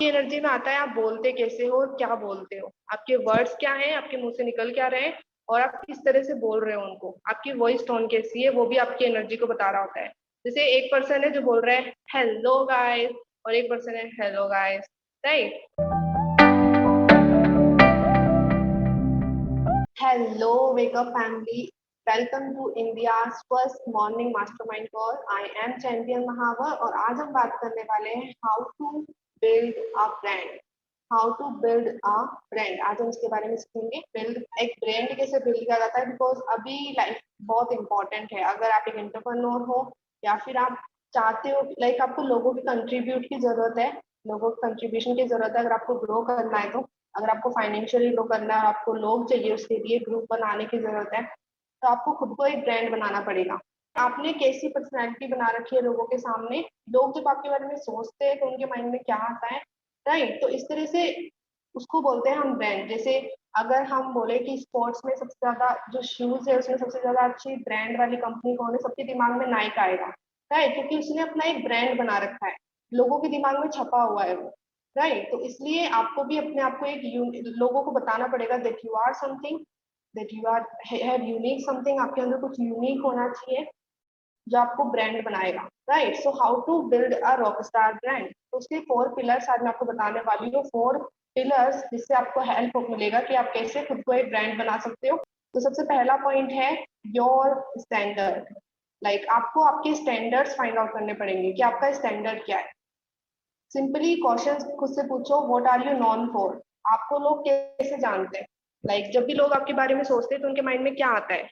आपकी एनर्जी में आता है आप बोलते कैसे हो और क्या बोलते हो, आपके वर्ड्स क्या हैं, आपके मुंह से निकल क्या रहे हैं और आप किस तरह से बोल रहे हो उनको, आपकी वॉइस टोन कैसी है, वो भी आपकी एनर्जी को बता रहा होता है। जैसे एक पर्सन है जो बोल रहा है हेलो गाइस और एक पर्सन है hello guys, right. Hello wake up family, welcome to India's first morning mastermind call. I am champion Mahawar और आज हम बात करने वाले हैं how to build a brand. How to build a brand, आज हम इसके बारे में सीखेंगे। बिल्ड एक ब्रांड कैसे बिल्ड किया जाता है, बिकॉज अभी लाइफ बहुत इंपॉर्टेंट है। अगर आप एक एंटरप्रेन्योर हो या फिर आप चाहते हो, लाइक आपको लोगों की कंट्रीब्यूट की जरूरत है, लोगों की कंट्रीब्यूशन की जरूरत है। अगर आपको ग्रो करना है तो, अगर आपको फाइनेंशियली ग्रो करना है और आपको लोग चाहिए उसके लिए, ग्रुप बनाने की जरूरत है, तो आपको खुद को एक ब्रांड बनाना पड़ेगा। आपने कैसी पर्सनैलिटी बना रखी है लोगों के सामने, लोग जब आपके बारे में सोचते हैं तो उनके माइंड में क्या आता है, राइट। तो इस तरह से उसको बोलते हैं हम ब्रांड। जैसे अगर हम बोले कि स्पोर्ट्स में सबसे ज्यादा जो शूज है उसमें सबसे ज्यादा अच्छी ब्रांड वाली कंपनी कौन है, सबके दिमाग में नाइक आएगा, राइट, क्योंकि उसने अपना एक ब्रांड बना रखा है, लोगों के दिमाग में छपा हुआ है वो, राइट। तो इसलिए आपको भी अपने आप को एक लोगों को बताना पड़ेगा that you are something, that you are have unique something, आपके अंदर कुछ यूनिक होना चाहिए जो आपको ब्रांड बनाएगा, right. So how to build a rock star brand, तो उसके 4 पिलर्स आज मैं आपको बताने वाली हूँ। 4 पिलर्स जिससे आपको हेल्प मिलेगा कि आप कैसे खुद को एक ब्रांड बना सकते हो। तो सबसे पहला पॉइंट है योर स्टैंडर्ड। लाइक आपको आपके स्टैंडर्ड्स फाइंड आउट करने पड़ेंगे कि आपका स्टैंडर्ड क्या है। सिंपली क्वेश्चन खुद से पूछो, what are you known for, आपको लोग कैसे जानते हैं। लाइक जब भी लोग आपके बारे में सोचते हैं तो उनके माइंड में क्या आता है,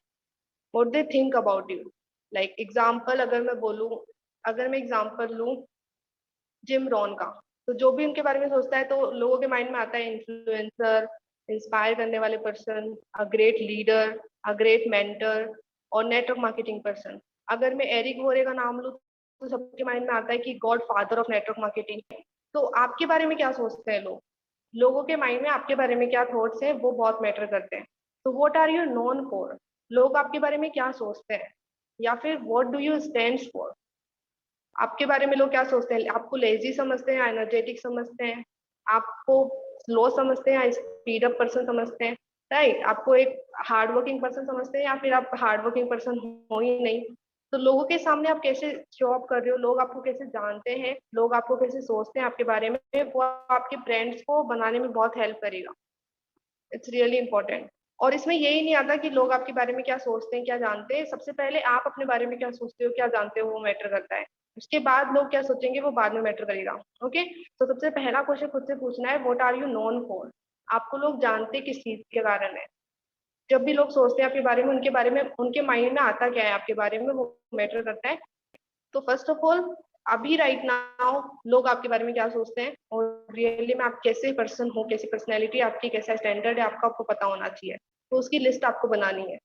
what they think about you. Like example अगर मैं बोलूँ, अगर मैं एग्जाम्पल लूँ जिम रॉन का, तो जो भी उनके बारे में सोचता है तो लोगों के माइंड में आता है इन्फ्लुएंसर, इंस्पायर करने वाले person, a great leader, a great mentor और नेटवर्क मार्केटिंग पर्सन। अगर मैं एरिक वोरे का नाम लूँ तो सबके माइंड में आता है कि God father of network marketing. तो आपके बारे में क्या सोचते हैं लोग, लोगों के माइंड में आपके बारे में क्या थॉट्स हैं वो बहुत मैटर करते हैं। तो what are you known for, लोग आपके बारे में क्या सोचते हैं, या फिर what do you stand for, आपके बारे में लोग क्या सोचते हैं। आपको लेजी समझते हैं, एनर्जेटिक समझते हैं, आपको स्लो समझते हैं या स्पीड अप पर्सन समझते हैं, राइट। आपको एक हार्ड वर्किंग पर्सन समझते हैं या फिर आप हार्ड वर्किंग पर्सन हो ही नहीं। तो लोगों के सामने आप कैसे शो अप कर रहे हो, लोग आपको कैसे जानते हैं, लोग आपको कैसे सोचते हैं आपके बारे में, वो आपके ब्रांड्स को बनाने में बहुत हेल्प करेगा। It's really important. और इसमें यही नहीं आता कि लोग आपके बारे में क्या सोचते हैं क्या जानते हैं, सबसे पहले आप अपने बारे में क्या सोचते हो क्या जानते हो वो मैटर करता है। उसके बाद लोग क्या सोचेंगे वो बाद में मैटर करेगा। ओके, तो सबसे पहला क्वेश्चन खुद से पूछना है, what are you known for, आपको लोग जानते किस चीज के कारण है। जब भी लोग सोचते हैं आपके बारे में, उनके बारे में उनके माइंड में आता क्या है आपके बारे में, वो मैटर करता है। तो फर्स्ट ऑफ ऑल अभी राइट नाउ लोग आपके बारे में क्या सोचते हैं और रियली में आप कैसे पर्सन हो, कैसी पर्सनैलिटी आपकी, कैसा स्टैंडर्ड है आपका, आपको पता होना चाहिए। तो उसकी लिस्ट आपको बनानी है।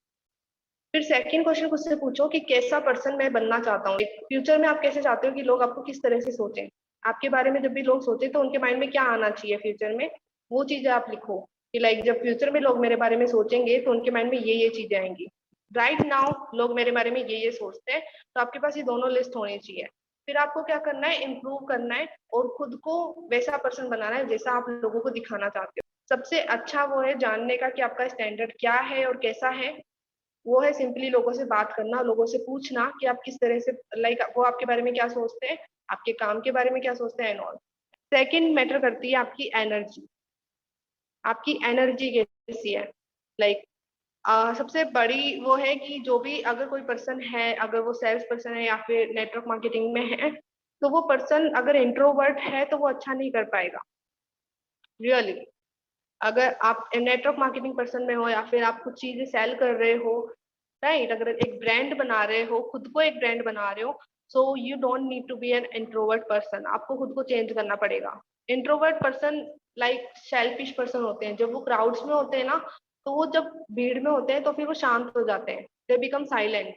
फिर सेकंड क्वेश्चन खुद से पूछो कि कैसा पर्सन मैं बनना चाहता हूँ फ्यूचर में। आप कैसे चाहते हो कि लोग आपको किस तरह से सोचें, आपके बारे में जब भी लोग सोचे तो उनके माइंड में क्या आना चाहिए फ्यूचर में, वो चीजें आप लिखो कि लाइक जब फ्यूचर में लोग मेरे बारे में सोचेंगे तो उनके माइंड में ये चीजें आएंगी। राइट नाउ लोग मेरे बारे में ये सोचते हैं, तो आपके पास ये दोनों लिस्ट होनी चाहिए। फिर आपको क्या करना है, इम्प्रूव करना है और खुद को वैसा पर्सन बनाना है जैसा आप लोगों को दिखाना चाहते हो। सबसे अच्छा वो है जानने का कि आपका स्टैंडर्ड क्या है और कैसा है, वो है सिंपली लोगों से बात करना, लोगों से पूछना कि आप किस तरह से, लाइक वो आपके बारे में क्या सोचते हैं, आपके काम के बारे में क्या सोचते हैं एंड ऑल। सेकंड मैटर करती है आपकी एनर्जी, आपकी एनर्जी कैसी है। लाइक सबसे बड़ी वो है कि जो भी अगर कोई पर्सन है, अगर वो सेल्स पर्सन है या फिर नेटवर्क मार्केटिंग में है, तो वो पर्सन अगर इंट्रोवर्ट है तो वो अच्छा नहीं कर पाएगा रियली। अगर आप नेटवर्क मार्केटिंग पर्सन में हो या फिर आप कुछ चीजें सेल कर रहे हो, राइट, अगर एक ब्रांड बना रहे हो, खुद को एक ब्रांड बना रहे हो, so you don't need to be an introvert person, आपको खुद को चेंज करना पड़ेगा। Introvert person like selfish person होते हैं, जब वो क्राउड्स में होते हैं ना, तो वो जब भीड़ में होते हैं तो फिर वो शांत हो जाते हैं, दे बिकम साइलेंट,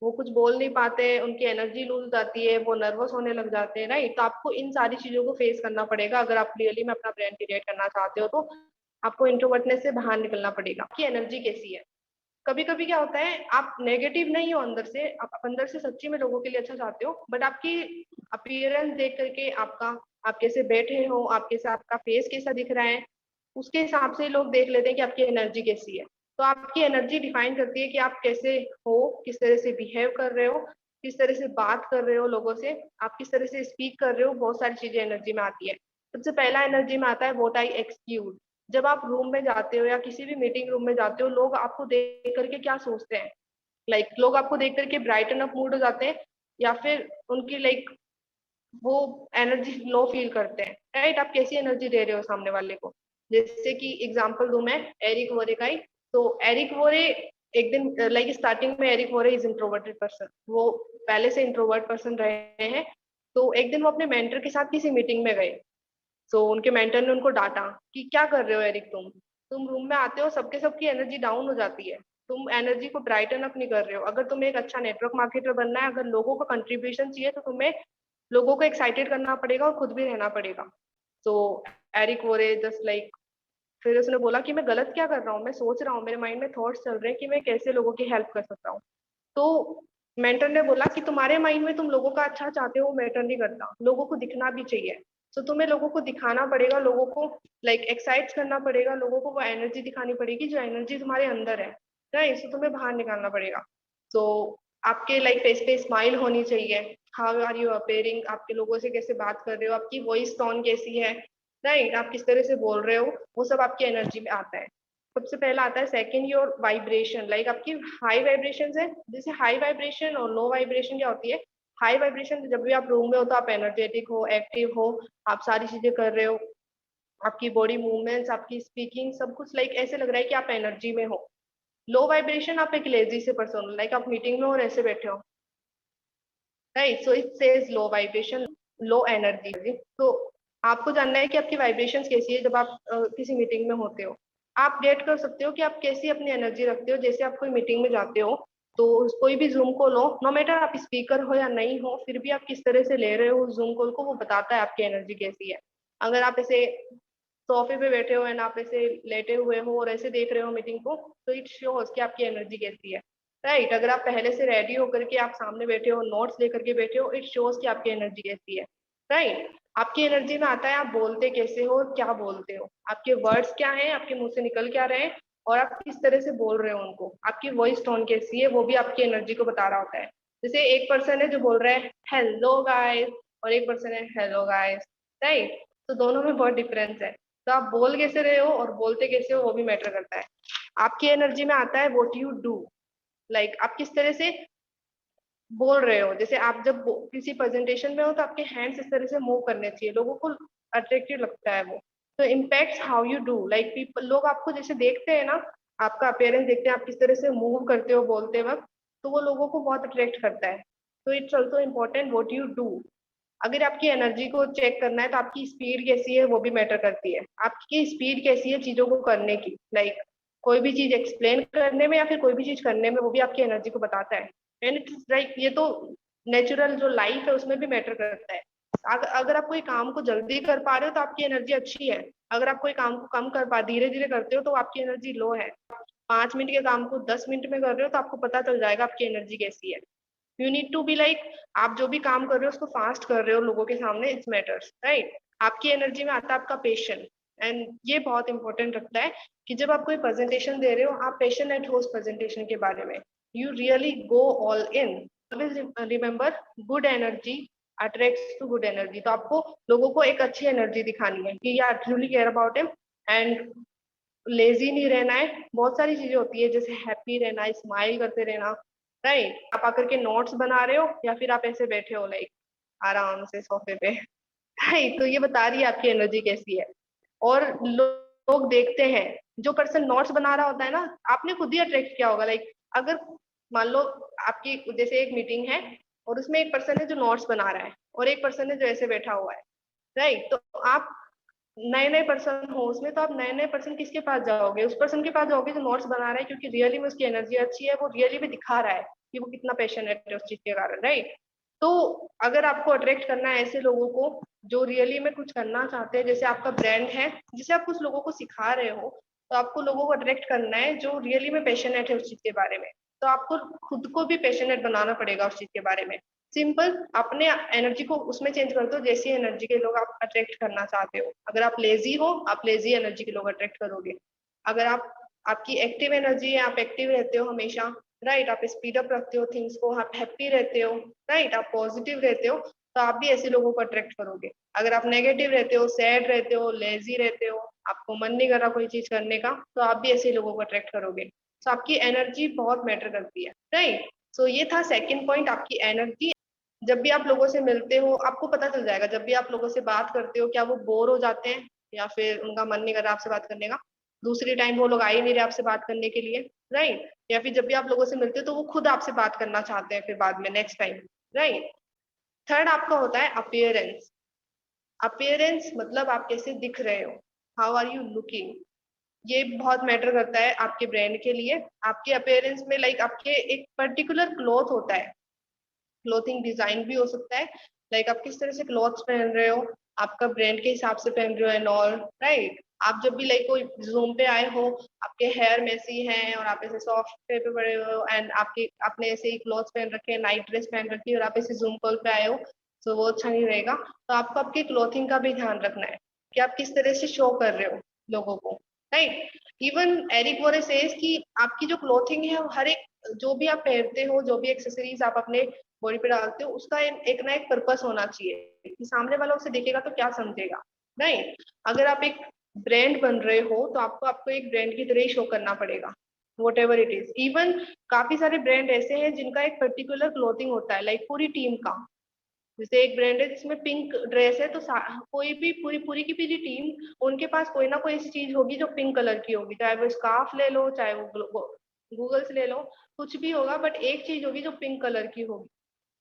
वो कुछ बोल नहीं पाते, उनकी एनर्जी लूज जाती है, वो नर्वस होने लग जाते हैं, राइट। तो आपको इन सारी चीजों को फेस करना पड़ेगा अगर आप रियली में अपना ब्रांड क्रिएट करना चाहते हो। तो आपको इंट्रोवर्टनेस से बाहर निकलना पड़ेगा। आपकी एनर्जी कैसी है, कभी कभी क्या होता है आप नेगेटिव नहीं हो अंदर से, आप अंदर से सच्ची में लोगों के लिए अच्छा चाहते हो, बट आपकी अपीयरेंस देख करके, आपका आप कैसे बैठे हो, आप कैसे, आपका फेस कैसा दिख रहा है, उसके हिसाब से लोग देख लेते हैं कि आपकी एनर्जी कैसी है। तो आपकी एनर्जी डिफाइन करती है कि आप कैसे हो, किस तरह से बिहेव कर रहे हो, किस तरह से बात कर रहे हो लोगों से, आप किस तरह से स्पीक कर रहे हो, बहुत सारी चीजें एनर्जी में आती है। सबसे पहला एनर्जी में आता है व्हाट आई एक्सक्यूट। जब आप रूम में जाते हो या किसी भी मीटिंग रूम में जाते हो, लोग आपको देख करके क्या सोचते हैं, लोग आपको देख करके ब्राइटन अप मूड हो जाते हैं, या फिर उनकी वो एनर्जी लो फील करते हैं, राइट। आप कैसी एनर्जी दे रहे हो सामने वाले को। जैसे कि एग्जांपल दूं मैं एरिक वोरे का ही। तो एरिक वोरे एक दिन स्टार्टिंग में एरिक वोरे इज इंट्रोवर्टेड पर्सन, वो पहले से इंट्रोवर्ट पर्सन रहे हैं। तो एक दिन वो अपने मेंटर के साथ किसी मीटिंग में गए। तो उनके मेंटर ने उनको डांटा कि क्या कर रहे हो एरिक, तुम रूम में आते हो, सबके सबकी एनर्जी डाउन हो जाती है, तुम एनर्जी को ब्राइटन अप नहीं कर रहे हो। अगर तुम्हें एक अच्छा नेटवर्क मार्केटर बनना है, अगर लोगों को कंट्रीब्यूशन चाहिए, तो तुम्हें लोगों को एक्साइटेड करना पड़ेगा और खुद भी रहना पड़ेगा। तो एरिक वोरे जस्ट फिर उसने बोला कि मैं गलत क्या कर रहा हूँ, मैं सोच रहा हूँ, मेरे माइंड में थॉट्स चल रहे हैं कि मैं कैसे लोगों की हेल्प कर सकता हूँ। तो मेंटर ने बोला कि तुम्हारे माइंड में तुम लोगों का अच्छा चाहते हो, मैटर नहीं करता, लोगों को दिखना भी चाहिए। तो तुम्हें लोगों को दिखाना पड़ेगा, लोगों को एक्साइट करना पड़ेगा, लोगों को वो एनर्जी दिखानी पड़ेगी जो एनर्जी तुम्हारे अंदर है, राइट। तो तुम्हें बाहर निकालना पड़ेगा। तो आपके फेस पे स्माइल होनी चाहिए, हाउ आर यू अपेयरिंग, आपके लोगों से कैसे बात कर रहे हो, आपकी वॉइस टोन कैसी है, राइट, आप किस तरह से बोल रहे हो, वो सब आपकी एनर्जी में आता है। सबसे पहला आता है सेकंड योर वाइब्रेशन, आपकी हाई वाइब्रेशन है। जैसे हाई वाइब्रेशन और लो वाइब्रेशन क्या होती है। हाई वाइब्रेशन जब भी आप रूम में हो तो आप एनर्जेटिक हो, एक्टिव हो, आप सारी चीजें कर रहे हो, आपकी बॉडी मूवमेंट्स, आपकी स्पीकिंग, सब कुछ ऐसे लग रहा है कि आप एनर्जी में हो। लो वाइब्रेशन आप एक लेजी से पर्सन हो, आप मीटिंग में हो और ऐसे बैठे हो, right. So it says low vibration, low energy. तो आपको जानना है कि आपकी वाइब्रेशंस कैसी है जब आप किसी मीटिंग में होते हो। आप गेट कर सकते हो कि आप कैसी अपनी एनर्जी रखते हो। जैसे आप कोई मीटिंग में जाते हो तो कोई भी जूम कॉल हो, नो मैटर आप स्पीकर हो या नहीं हो, फिर भी आप किस तरह से ले रहे हो जूम कॉल को, वो बताता है आपकी एनर्जी कैसी है। अगर आप ऐसे सोफे पे बैठे हो एंड आप ऐसे लेटे हुए हो और ऐसे देख रहे हो मीटिंग को, तो इट शोज कि आपकी एनर्जी कैसी है, राइट। अगर आप पहले से रेडी होकर के आप सामने बैठे हो, नोट्स लेकर के बैठे हो, इट शोज कि आपकी एनर्जी कैसी है, राइट। आपकी एनर्जी में आता है आप बोलते कैसे हो और क्या बोलते हो, आपके वर्ड्स क्या हैं, आपके मुंह से निकल क्या रहे हैं, और आप किस तरह से बोल रहे हो उनको, आपकी वॉइस टोन कैसी है, वो भी आपकी एनर्जी को बता रहा होता है। जैसे एक पर्सन है जो बोल रहा है हेलो गाइस, और एक पर्सन है हेलो गाइस, राइट। तो दोनों में बहुत डिफरेंस है। तो आप बोल कैसे रहे हो और बोलते कैसे हो वो भी मैटर करता है। आपकी एनर्जी में आता है व्हाट यू डू, आप किस तरह से बोल रहे हो। जैसे आप जब किसी प्रेजेंटेशन में हो तो आपके हैंड्स इस तरह से मूव करने चाहिए, लोगों को अट्रैक्टिव लगता है वो। तो impacts how you do, people, लोग आपको जैसे देखते हैं ना, आपका अपेयरेंस देखते हैं, आप किस तरह से मूव करते हो बोलते वक्त, तो वो लोगों को बहुत अट्रैक्ट करता है। तो it's also important what you do. अगर आपकी एनर्जी को चेक करना है तो आपकी स्पीड कैसी है वो भी मैटर करती है। आपकी स्पीड कैसी है चीजों को करने की, कोई भी चीज एक्सप्लेन करने में या फिर कोई भी चीज करने में, वो भी आपकी एनर्जी को बताता है। एंड इट्स ये तो नेचुरल जो लाइफ है उसमें भी मैटर करता है। अगर आप कोई काम को जल्दी कर पा रहे हो तो आपकी एनर्जी अच्छी है। अगर आप कोई काम को कम कर पा धीरे धीरे करते हो तो आपकी एनर्जी लो है। 5 मिनट के काम को 10 मिनट में कर रहे हो तो आपको पता चल जाएगा आपकी एनर्जी कैसी है। यू नीड टू बी आप जो भी काम कर रहे हो उसको फास्ट कर रहे हो लोगों के सामने, इट्स मैटर्स, राइट। आपकी एनर्जी में आता है आपका पेशेंट। एंड ये बहुत इंपॉर्टेंट रखता है कि जब आप कोई प्रेजेंटेशन दे रहे हो, आप पैशनेट हो उस प्रेजेंटेशन के बारे में, you really go all in. Always remember, good energy attracts to good energy. तो आपको लोगों को एक अच्छी एनर्जी दिखानी है कि यार truly care about him, and lazy नहीं रहना है। बहुत सारी चीजें होती है जैसे हैप्पी रहना, स्माइल करते रहना, राइट। आप आकर के नोट्स बना रहे हो या फिर आप ऐसे बैठे हो आराम से सोफे पे, राइट। तो ये बता रही है आपकी एनर्जी कैसी है। और लोग देखते हैं, जो पर्सन नोट्स बना रहा होता है ना, आपने खुद ही अट्रैक्ट किया होगा। अगर मान लो आपकी जैसे एक मीटिंग है और उसमें एक पर्सन है जो नोट्स बना रहा है और एक पर्सन है जो ऐसे बैठा हुआ है, राइट। तो आप नए नए पर्सन हो उसमें, तो आप नए नए पर्सन किसके पास जाओगे, उस पर्सन के पास जाओगे जो नोट्स बना रहा है, क्योंकि रियली में उसकी एनर्जी अच्छी है, वो रियली में दिखा रहा है कि वो कितना पैशनेट है उस चीज के कारण, राइट। तो अगर आपको अट्रैक्ट करना है ऐसे लोगों को जो रियली में कुछ करना चाहते हैं, जैसे आपका ब्रांड है जिसे आप कुछ लोगों को सिखा रहे हो, तो आपको लोगों को अट्रैक्ट करना है जो रियली में पैशनेट है उस चीज के बारे में। तो आपको खुद को भी पैशनेट बनाना पड़ेगा उस चीज के बारे में। सिंपल, अपने एनर्जी को उसमें चेंज कर दो जैसी एनर्जी के लोग आप अट्रैक्ट करना चाहते हो। अगर आप लेजी हो, आप लेजी एनर्जी के लोग अट्रैक्ट करोगे। अगर आप आपकी एक्टिव एनर्जी है, आप एक्टिव रहते हो हमेशा, राइट, आप स्पीड अप रखते हो थिंग्स को, आप हैप्पी रहते हो, राइट, आप पॉजिटिव रहते हो, तो आप भी ऐसे लोगों को अट्रैक्ट करोगे। अगर आप नेगेटिव रहते हो, सैड रहते हो, लेजी रहते हो, आपको मन नहीं कर रहा कोई चीज करने का, तो आप भी ऐसे लोगों को अट्रैक्ट करोगे। तो आपकी एनर्जी बहुत मैटर करती है, राइट। सो ये था सेकंड पॉइंट, आपकी एनर्जी। जब भी आप लोगों से मिलते हो आपको पता चल जाएगा, जब भी आप लोगों से बात करते हो क्या वो बोर हो जाते हैं या फिर उनका मन नहीं कर रहा आपसे बात करने का, दूसरी टाइम वो लोग आ ही नहीं रहे आपसे बात करने के लिए, राइट। या फिर जब भी आप लोगों से मिलते हो तो वो खुद आपसे बात करना चाहते हैं फिर बाद में नेक्स्ट टाइम, राइट। थर्ड आपका होता है अपीयरेंस। अपीयरेंस मतलब आप कैसे दिख रहे हो, हाउ आर यू लुकिंग। ये बहुत मैटर करता है आपके ब्रांड के लिए। आपके अपीयरेंस में लाइक आपके एक पर्टिकुलर क्लॉथ होता है, क्लोथिंग डिजाइन भी हो सकता है, लाइक आप किस तरह से क्लॉथ्स पहन रहे हो, आपका ब्रांड के हिसाब से पहन रहे हो एंड ऑल, राइट। आप जब भी लाइक कोई जूम पे आए हो, आपके हेयर मेसी हैं और आप ऐसे सॉफ्ट पे पड़े हो एंड आपके आपने ऐसे ही क्लॉथ्स पहन रखे हैं, नाइट ड्रेस पहन रखी है और आप ऐसे जूम कॉल पे आए हो, तो वो अच्छा नहीं रहेगा। तो आपको आपकी क्लोथिंग का भी ध्यान रखना है कि आप किस तरह से शो कर रहे हो लोगों को, राइट। इवन एरिक वोरे सेज कि आपकी जो क्लोथिंग है हर एक, जो भी आप पहनते हो, जो भी एक्सेसरीज आप अपने बॉडी पे डालते हो, उसका एक ना एक पर्पस होना चाहिए कि सामने वाला उसे देखेगा तो क्या समझेगा, नहीं। अगर आप एक ब्रांड बन रहे हो तो आपको आपको एक ब्रांड की तरह ही शो करना पड़ेगा, what ever it is. Even काफी सारे ब्रांड ऐसे हैं जिनका एक पर्टिकुलर क्लोथिंग होता है, लाइक पूरी टीम का। जैसे एक ब्रांड है जिसमें पिंक ड्रेस है, तो कोई भी पूरी पूरी की पूरी टीम, उनके पास कोई ना कोई ऐसी चीज होगी जो पिंक कलर की होगी, चाहे वो स्कार्फ ले लो, चाहे वो गूगल से ले लो, कुछ भी होगा, बट एक चीज होगी जो पिंक कलर की होगी,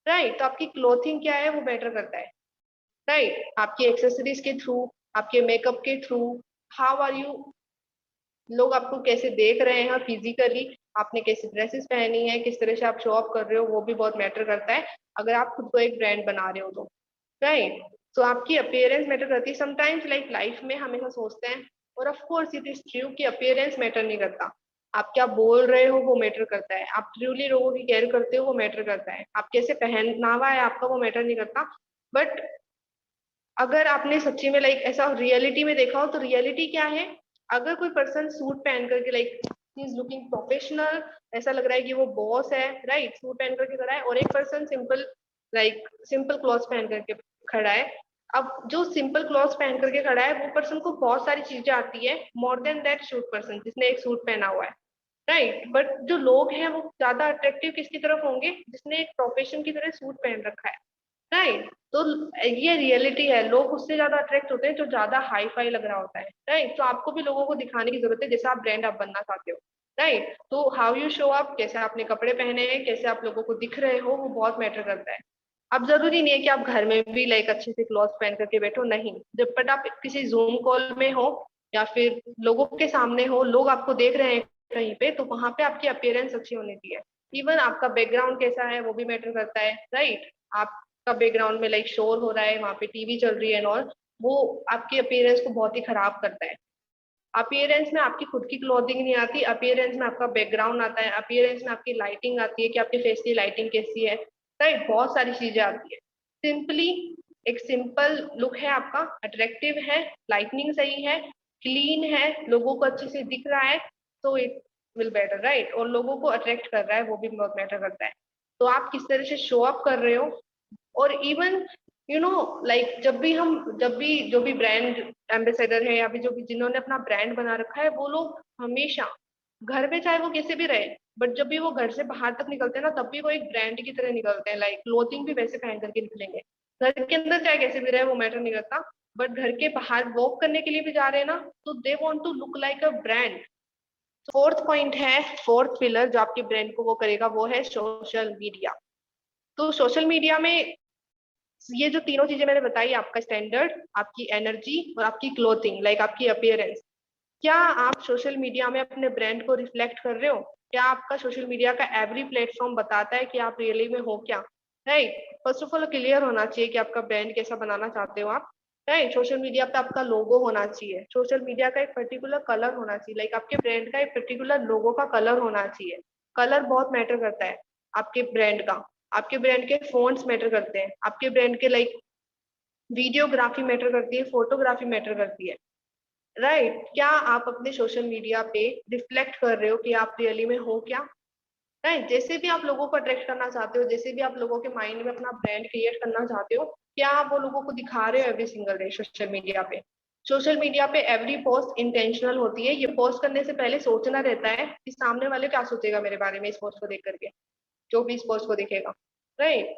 राइट। तो आपकी क्लोथिंग क्या है वो मैटर करता है, राइट। आपकी एक्सेसरीज के थ्रू, आपके मेकअप के थ्रू, हाउ आर यू, लोग आपको कैसे देख रहे हैं फिजिकली, आपने कैसी ड्रेसेस पहनी है, किस तरह से आप शो अप कर रहे हो, वो भी बहुत मैटर करता है अगर आप खुद को एक ब्रांड बना रहे हो तो, राइट। तो आपकी अपीयरेंस मैटर करती है। समटाइम्स लाइक लाइफ में हम ऐसा सोचते हैं, और of course it is true कि अपीयरेंस मैटर नहीं करता, आप क्या बोल रहे हो वो मैटर करता है, आप ट्रूली लोगों की केयर करते हो वो मैटर करता है, आप कैसे पहनावा है आपका वो मैटर नहीं करता। बट अगर आपने सच्ची में लाइक ऐसा रियलिटी में देखा हो तो रियलिटी क्या है, अगर कोई पर्सन सूट पहन करके like he is looking professional, ऐसा लग रहा है कि वो बॉस है, राइट, सूट पहन करके खड़ा है, और एक person simple like simple clothes पहन करके खड़ा है। अब जो सिंपल क्लॉथ्स पहन करके खड़ा है वो पर्सन को बहुत सारी चीजें आती है more than that suit person जिसने एक सूट पहना हुआ है, राइट। बट जो लोग हैं वो ज्यादा अट्रैक्टिव किसकी तरफ होंगे, जिसने एक प्रोफेशन की तरह सूट पहन रखा है, राइट। तो ये रियलिटी है, लोग उससे ज्यादा अट्रैक्ट होते हैं जो ज्यादा हाई फाई लग रहा होता है, राइट। तो आपको भी लोगों को दिखाने की जरूरत है जैसा आप ब्रांड आप बनना चाहते हो, राइट। तो हाउ यू शो अप, कैसे आपने कपड़े पहने हैं, कैसे आप लोगों को दिख रहे हो, वो बहुत मैटर करता है। अब जरूरी नहीं है कि आप घर में भी लाइक अच्छे से क्लॉथ पहन करके बैठो, नहीं, जब बट आप किसी जूम कॉल में हो या फिर लोगों के सामने हो, लोग आपको देख रहे हैं कहीं पे, तो वहां पे आपकी अपीयरेंस अच्छी होनी चाहिए। इवन आपका बैकग्राउंड कैसा है वो भी मैटर करता है, राइट। आप का बैकग्राउंड में लाइक शोर हो रहा है, वहां पे टीवी चल रही है और वो आपकी अपीयरेंस को बहुत ही खराब करता है। अपीयरेंस में आपकी खुद की क्लोथिंग नहीं आती, अपीयरेंस में आपका बैकग्राउंड आता है, अपीयरेंस में आपकी लाइटिंग आती है कि आपके फेस की लाइटिंग कैसी है, राइट, बहुत सारी चीजें आती है। सिंपली एक सिंपल लुक है आपका, अट्रैक्टिव है, लाइटनिंग सही है, क्लीन है, लोगों को अच्छे से दिख रहा है, तो इट विल बेटर, राइट। और लोगों को अट्रैक्ट कर रहा है वो भी बहुत मैटर करता है। तो आप किस तरह से शो अप कर रहे हो, और इवन यू नो लाइक जब भी जो भी ब्रांड एम्बेसडर है या फिर जो भी जिन्होंने अपना ब्रांड बना रखा है, वो लोग हमेशा घर में चाहे वो कैसे भी रहे, बट जब भी वो घर से बाहर तक निकलते हैं ना, तब भी वो एक ब्रांड की तरह निकलते हैं, लाइक क्लोथिंग भी वैसे पहन करके निकलेंगे। घर के अंदर चाहे कैसे भी रहे वो मैटर नहीं करता, बट घर के बाहर वॉक करने के लिए भी जा रहे हैं ना, तो they want to look like a brand. Fourth point है, फोर्थ पिलर जो आपके ब्रांड को वो करेगा, वो है सोशल मीडिया। तो सोशल मीडिया में ये जो तीनों चीजें मैंने बताई, आपका स्टैंडर्ड, आपकी एनर्जी और आपकी क्लोथिंग, लाइक आपकी अपीयरेंस, क्या आप सोशल मीडिया में अपने ब्रांड को रिफ्लेक्ट कर रहे हो? क्या आपका सोशल मीडिया का एवरी प्लेटफॉर्म बताता है कि आप रियली में हो क्या, right. First of all clear होना चाहिए कि आपका ब्रांड कैसा बनाना चाहते हो आप, राइट। सोशल मीडिया पे आपका लोगो होना चाहिए, सोशल मीडिया का एक पर्टिकुलर कलर होना चाहिए, लाइक आपके ब्रांड का एक पर्टिकुलर लोगो का कलर होना चाहिए। कलर बहुत मैटर करता है आपके ब्रांड का, आपके ब्रांड के फोन्ट्स मैटर करते हैं, आपके ब्रांड के लाइक वीडियोग्राफी मैटर करती है, फोटोग्राफी मैटर करती है, राइट? क्या आप अपने सोशल मीडिया पे रिफ्लेक्ट कर रहे हो कि आप रियली में हो क्या, राइट? जैसे भी आप लोगों को अट्रैक्ट करना चाहते हो, जैसे भी आप लोगों के माइंड में अपना ब्रांड क्रिएट करना चाहते हो, क्या आप वो लोगों को दिखा रहे हो every single day social media पे? सोशल मीडिया पे एवरी पोस्ट इंटेंशनल होती है, ये पोस्ट करने से पहले सोचना रहता है कि सामने वाले क्या सोचेगा मेरे बारे में इस पोस्ट को देख करके, जो भी इस पोस्ट को देखेगा, राइट?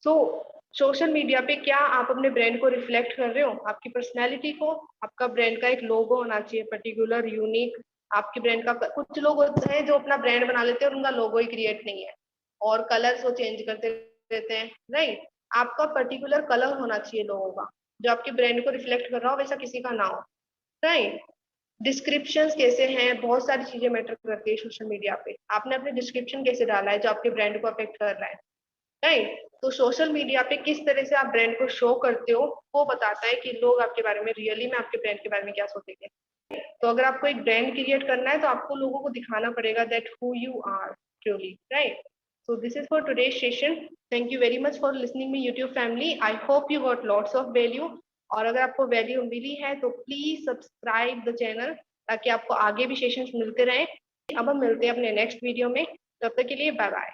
सो सोशल मीडिया पे क्या आप अपने ब्रांड को रिफ्लेक्ट कर रहे हो, आपकी पर्सनैलिटी को? आपका ब्रांड का एक लोगो होना चाहिए पर्टिकुलर, यूनिक। आपके ब्रांड का, कुछ लोग होते हैं जो अपना ब्रांड बना लेते हैं और उनका लोगो ही क्रिएट नहीं है और कलर्स वो चेंज करते रहते हैं, राइट? आपका पर्टिकुलर कलर होना चाहिए लोगों का, जो आपके ब्रांड को रिफ्लेक्ट कर रहा हो, वैसा किसी का ना हो, राइट? डिस्क्रिप्शंस कैसे हैं, बहुत सारी चीजें मैटर करती है सोशल मीडिया पे। आपने अपने डिस्क्रिप्शन कैसे डाला है जो आपके ब्रांड को अफेक्ट कर रहा है, राइट? तो सोशल मीडिया पे किस तरह से आप ब्रांड को शो करते हो वो बताता है कि लोग आपके बारे में रियली में आपके ब्रांड के बारे में क्या सोचेंगे। तो अगर आपको एक ब्रांड क्रिएट करना है तो आपको लोगों को दिखाना पड़ेगा that who you are truly, right? So this is for today's session. Thank you very much for listening me YouTube family. I hope you got lots of value. और अगर आपको वैल्यू मिली है तो प्लीज सब्सक्राइब द चैनल ताकि आपको आगे भी sessions मिलते रहें। अब हम मिलते हैं अपने नेक्स्ट वीडियो में, तब तक के लिए बाय बाय।